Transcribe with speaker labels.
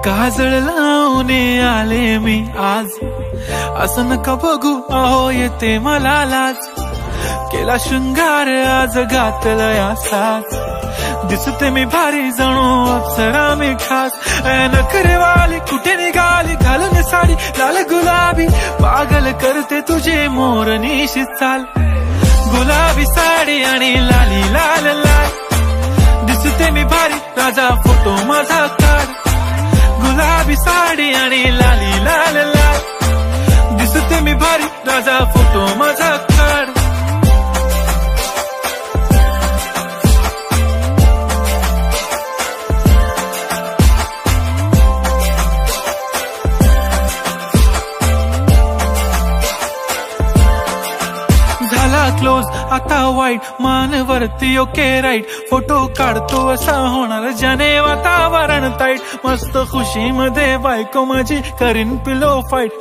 Speaker 1: काजळ लावून आले मी आज, असं नका बघू अहो येते मला लाज। केला शृंगार आज घातला या साज, दिसते मी भारी जणू अप्सरा मी खास। नखरेवाली कुठे निघाली घालून साडी लाल गुलाबी, पागल करते तुझे मोरनीशी चाल। गुलाबी साडी आणि लाली लाल लाल, दिसते मी भारी राजा फोटो माझा काढ। गुलाबी साडी आणि लाली लाल लाल, दिसते मी भारी राजा फोटो माझा काढ। झाला क्लोज आता वाईट मानवरती ओके राईट, फोटो काढतो असा होणार ज्याने वातावरण ताईट। मस्त खुशी मध्ये बायको माझी करीन पिलो फाईट।